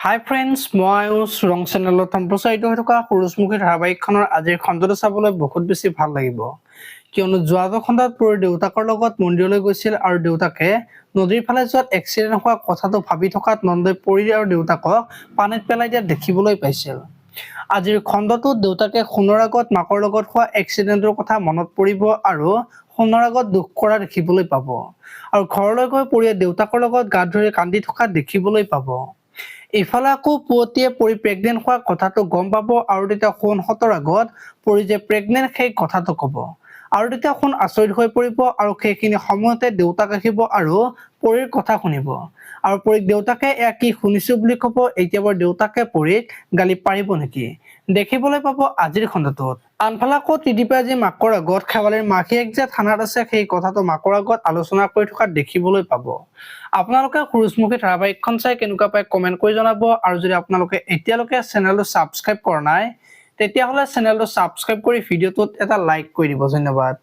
হাই friends, মই আয়ুষ ৰং চেনেলত সম্প্ৰচাৰিত হৈ থকা সূৰুযমুখী ধাৰাবাহিকখনৰ আজিৰ খণ্ডটো চাবলৈ বহুত বেছি ভাল লাগিব, কিয়নো যোৱা খণ্ডত পৰী দেউতাকৰ লগত মন্দিৰলৈ গৈছিল আৰু দেউতাকে নদীৰ ফালে যোৱাত এক্সিডেণ্ট হোৱা কথাটো ভাবি থকাত নন্দই পৰী আৰু দেউতাকক পানীত পেলাই দিয়া দেখিবলৈ পাইছিল। আজিৰ খণ্ডটোত দেউতাকে সোণৰ আগত মাকৰ লগত হোৱা এক্সিডেণ্টৰ কথা মনত পৰিব আৰু সোণৰ আগত দুখ কৰা দেখিবলৈ পাব, আৰু ঘৰলৈ গৈ পৰীয়ে দেউতাকৰ লগত গাত ধৰি কান্দি থকা দেখিবলৈ পাব। ইফালে আকৌ পুৱতিয়ে পৰী প্ৰেগনেণ্ট হোৱাৰ কথাটো গম পাব আৰু তেতিয়া সোণহঁতৰ আগত পৰী যে প্ৰেগনেণ্ট সেই কথাটো ক'ব, আৰু তেতিয়া সোণ আচৰিত হৈ পৰিব আৰু সেইখিনি সময়তে দেউতাক আহিব আৰু পৰীৰ কথা শুনিব, আৰু পৰীক দেউতাকে এয়া কি শুনিছো বুলি ক'ব। এতিয়া বাৰু দেউতাকে পৰীক গালি পাৰিব নেকি, দেখিবলৈ পাব আজিৰ খণ্ডটোত। আনফালে আকৌ ত্ৰিদীপে আজি মাকৰ আগত শেৱালিৰ মাকীয়েক যে থানাত আছে সেই কথাটো মাকৰ আগত আলোচনা কৰি থকা দেখিবলৈ পাব। আপোনালোকে সূৰুযমুখী ধাৰাবাহিকখন চাই কেনেকুৱা পায় কমেণ্ট কৰি জনাব, আৰু যদি আপোনালোকে এতিয়ালৈকে চেনেলটো ছাবস্ক্ৰাইব কৰা নাই তেতিয়াহ'লে চেনেলটো ছাবস্ক্ৰাইব কৰি ভিডিঅ'টোত এটা লাইক কৰি দিব। ধন্যবাদ।